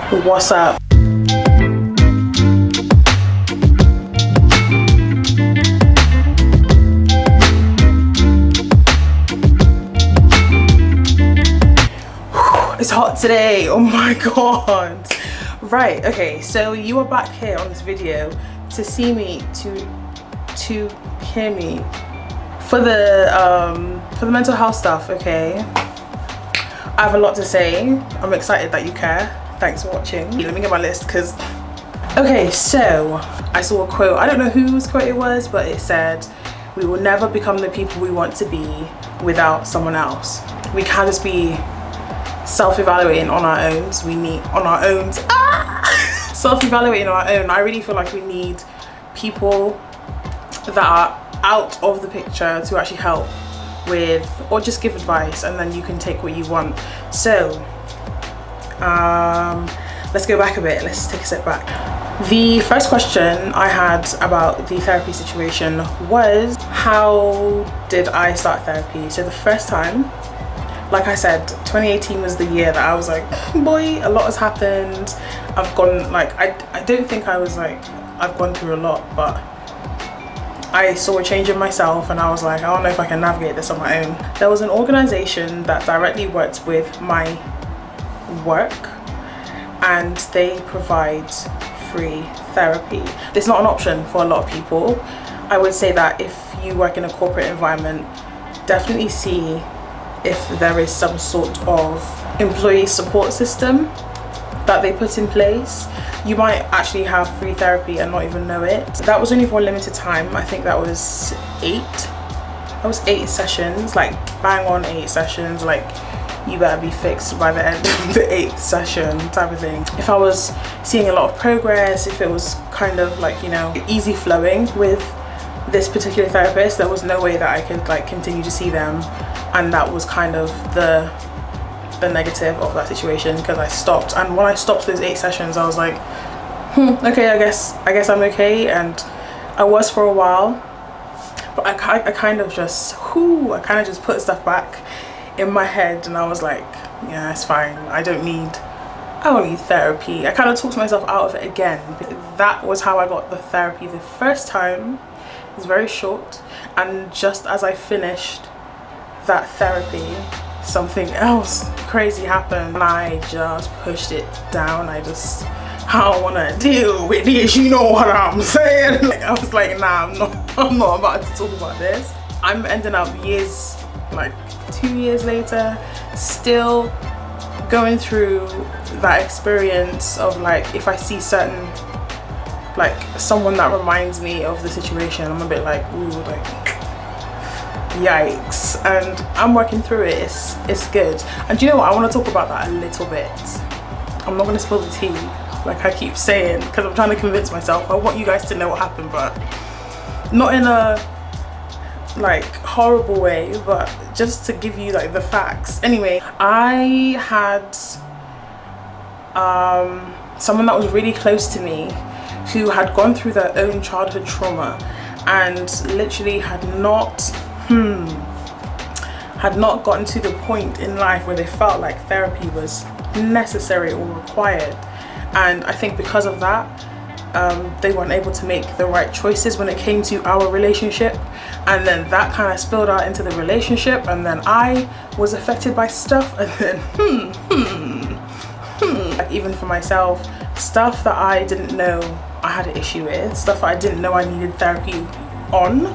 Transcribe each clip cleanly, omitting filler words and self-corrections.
What's up? It's hot today, oh my god. Right, okay, so you are back here on this video to see me, to hear me for the mental health stuff, okay? I have a lot to say. I'm excited that you care. Thanks for watching. Let me get my list because... Okay, so I saw a quote. I don't know whose quote it was, but it said, "We will never become the people we want to be without someone else." We can't just be self-evaluating on our own. We need self-evaluating on our own. I really feel like we need people that are out of the picture to actually help with, or just give advice, and then you can take what you want. So let's go back a bit. Let's take a step back. The first question I had about the therapy situation was, how did I start therapy? So the first time, like I said, 2018 was the year that I was like, boy, a lot has happened. I've gone, like, I don't think I was like, I've gone through a lot, but I saw a change in myself and I was like, I don't know if I can navigate this on my own. There was an organization that directly worked with my work and they provide free therapy. It's not an option for a lot of people. I would say that if you work in a corporate environment, definitely see if there is some sort of employee support system that they put in place. You might actually have free therapy and not even know it. That was only for a limited time. I think that was 8 sessions, like bang on 8 sessions, like you better be fixed by the end of the 8th session type of thing. If I was seeing a lot of progress, if it was kind of like, you know, easy flowing with this particular therapist, there was no way that I could like continue to see them, and that was kind of the negative of that situation, because I stopped. And when I stopped those 8 sessions, I was like, okay, I guess I'm okay. And I was for a while, but I kind of just put stuff back in my head, and I was like, yeah, it's fine. I don't need therapy. I kind of talked myself out of it again. That was how I got the therapy the first time. It was very short, and just as I finished that therapy, something else crazy happened and I just pushed it down. I don't want to deal with this, you know what I'm saying? Like, I was like, nah, I'm not about to talk about this. I'm ending up years, like 2 years later, still going through that experience of like, if I see certain, like someone that reminds me of the situation, I'm a bit like, ooh, like yikes. And I'm working through it. It's good. And do you know what, I want to talk about that a little bit. I'm not going to spill the tea like I keep saying, because I'm trying to convince myself. I want you guys to know what happened, but not in a like horrible way, but just to give you like the facts. Anyway, I had someone that was really close to me who had gone through their own childhood trauma and literally had not gotten to the point in life where they felt like therapy was necessary or required. And I think because of that, they weren't able to make the right choices when it came to our relationship, and then that kind of spilled out into the relationship, and then I was affected by stuff, and then like, even for myself, stuff that I didn't know I had an issue with, stuff that I didn't know I needed therapy on,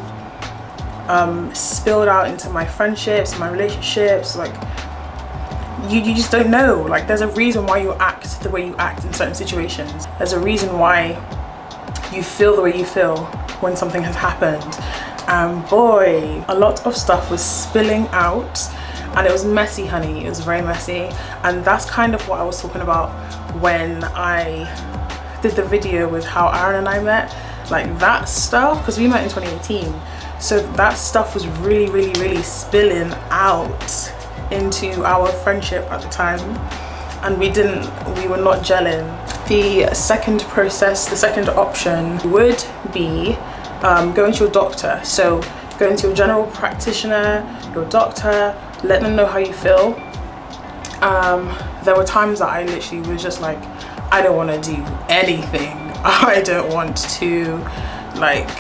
spilled out into my friendships, my relationships. Like, you just don't know. Like, there's a reason why you act the way you act in certain situations. There's a reason why you feel the way you feel when something has happened. And boy, a lot of stuff was spilling out, and it was messy, honey. It was very messy. And that's kind of what I was talking about when I did the video with how Aaron and I met. Like, that stuff, because we met in 2018, so that stuff was really spilling out into our friendship at the time, and we were not gelling. The second option would be going to your doctor. So going to your general practitioner, your doctor, let them know how you feel. There were times that I literally was just like, I don't want to do anything. I don't want to, like,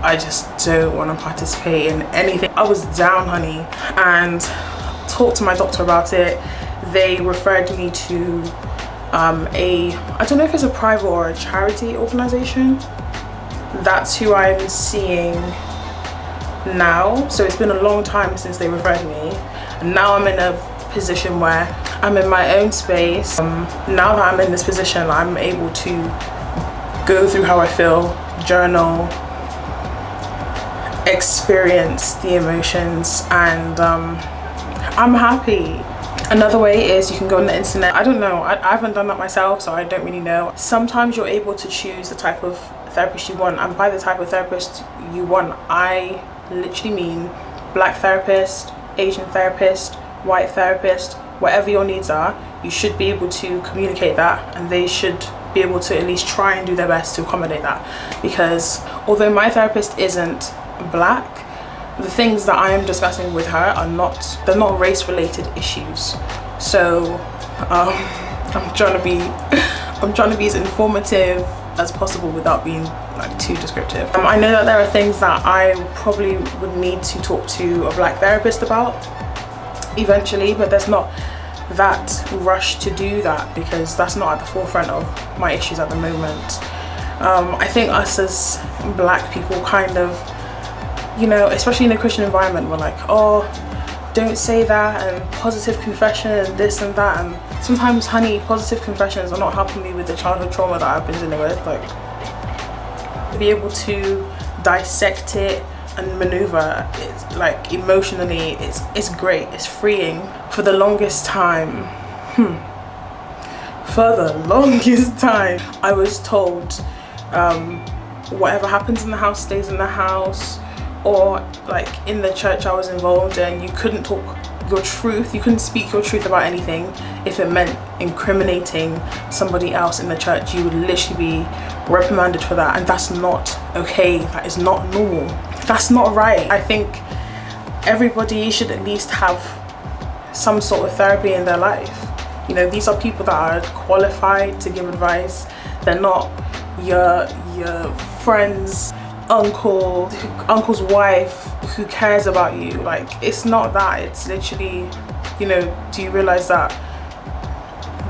I just don't want to participate in anything. I was down, honey, and talked to my doctor about it. They referred me to I don't know if it's a private or a charity organization. That's who I'm seeing now. So it's been a long time since they referred me, and now I'm in a position where I'm in my own space. Now that I'm in this position, I'm able to go through how I feel, journal, experience the emotions, and I'm happy. Another way is you can go on the internet. I don't know, I haven't done that myself, so I don't really know. Sometimes you're able to choose the type of therapist you want, and by the type of therapist you want, I literally mean black therapist, Asian therapist, white therapist. Whatever your needs are, you should be able to communicate that, and they should be able to at least try and do their best to accommodate that. Because although my therapist isn't black, the things that I am discussing with her are they're not race related issues. So I'm trying to be as informative as possible without being like too descriptive. I know that there are things that I probably would need to talk to a black therapist about eventually, but there's not that rush to do that because that's not at the forefront of my issues at the moment. I think us as black people kind of, you know, especially in a Christian environment, we're like, oh, don't say that, and positive confession and this and that, and sometimes, honey, positive confessions are not helping me with the childhood trauma that I've been dealing with. Like, to be able to dissect it and maneuver it, like, emotionally, it's great, it's freeing. For the longest time, I was told whatever happens in the house stays in the house, or like in the church I was involved in, you couldn't talk your truth, you couldn't speak your truth about anything if it meant incriminating somebody else in the church. You would literally be reprimanded for that, and that's not okay. That is not normal. That's not right. I think everybody should at least have some sort of therapy in their life. You know, these are people that are qualified to give advice. They're not your friend's uncle's wife who cares about you. Like, it's not that. It's literally, you know, do you realize that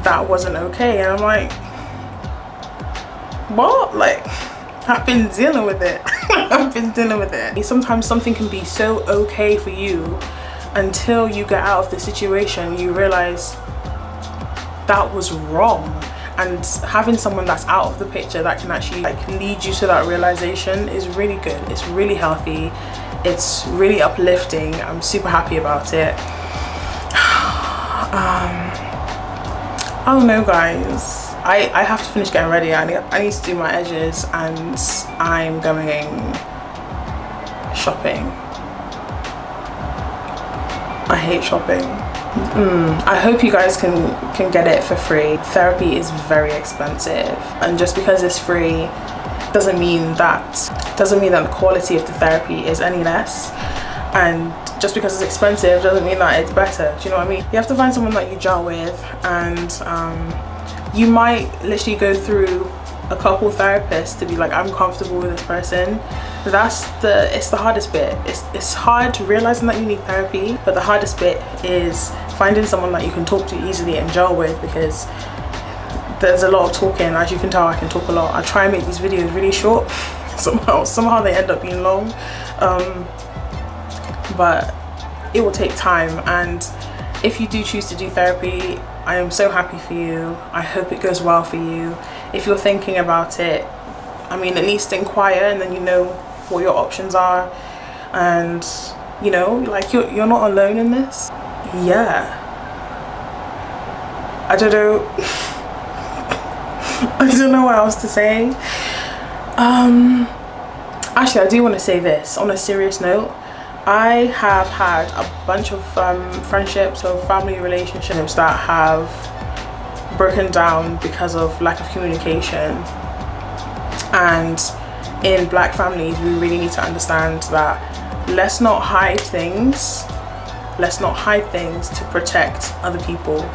that wasn't okay? And I'm like, what? Like, I've been dealing with it. I've been dealing with it. Sometimes something can be so okay for you until you get out of the situation, you realize that was wrong. And having someone that's out of the picture that can actually like lead you to that realization is really good. It's really healthy. It's really uplifting. I'm super happy about it. I don't know, guys. I have to finish getting ready. I need to do my edges, and I'm going shopping. I hate shopping. I hope you guys can get it for free. Therapy is very expensive, and just because it's free doesn't mean that the quality of the therapy is any less, and just because it's expensive doesn't mean that it's better. Do you know what I mean? You have to find someone that you gel with, and you might literally go through a couple therapists to be like, I'm comfortable with this person. It's the hardest bit. It's hard realizing that you need therapy, but the hardest bit is finding someone that you can talk to easily and gel with, because there's a lot of talking. As you can tell, I can talk a lot. I try and make these videos really short. Somehow they end up being long, but it will take time. And if you do choose to do therapy, I am so happy for you. I hope it goes well for you. If you're thinking about it, I mean, at least inquire, and then you know what your options are, and you know, like, you're not alone in this. Yeah, I don't know. I don't know what else to say. Actually, I do want to say this on a serious note. I have had a bunch of friendships or family relationships that have broken down because of lack of communication. And in black families, we really need to understand that let's not hide things Let's not hide things to protect other people.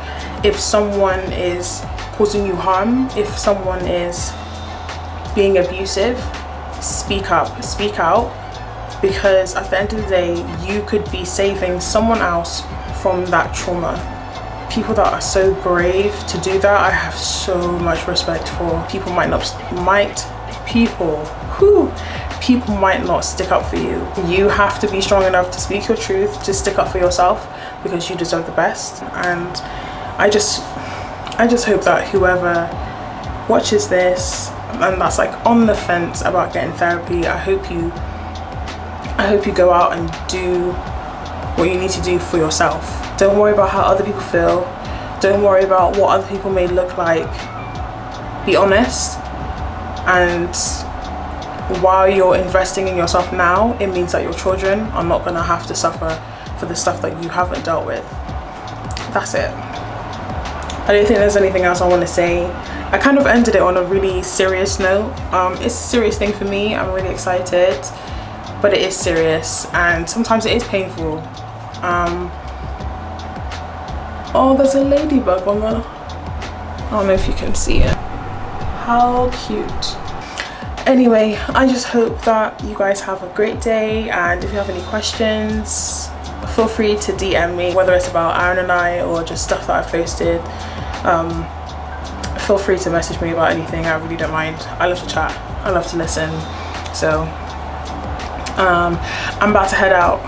If someone is causing you harm, if someone is being abusive, speak up, speak out, because at the end of the day, you could be saving someone else from that trauma. People that are so brave to do that, I have so much respect for. People might not stick up for you. You have to be strong enough to speak your truth, to stick up for yourself, because you deserve the best. And I just hope that whoever watches this and that's like on the fence about getting therapy, I hope you go out and do what you need to do for yourself. Don't worry about how other people feel. Don't worry about what other people may look like. Be honest. And while you're investing in yourself now, it means that your children are not going to have to suffer for the stuff that you haven't dealt with. That's it. I don't think there's anything else I want to say. I kind of ended it on a really serious note. It's a serious thing for me. I'm really excited, but it is serious and sometimes it is painful. Oh, there's a ladybug on the... I don't know if you can see it. How cute. Anyway, I just hope that you guys have a great day, and if you have any questions, feel free to DM me, whether it's about Aaron and I or just stuff that I've posted. Feel free to message me about anything. I really don't mind. I love to chat. I love to listen. So I'm about to head out.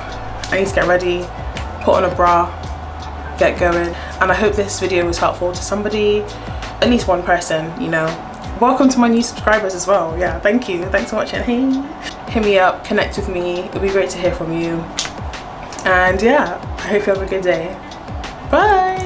I need to get ready, put on a bra, get going. And I hope this video was helpful to somebody, at least one person, you know. Welcome to my new subscribers as well. Yeah, thank you. Thanks for watching. Hey, hit me up, connect with me. It'd be great to hear from you. And yeah, I hope you have a good day. Bye.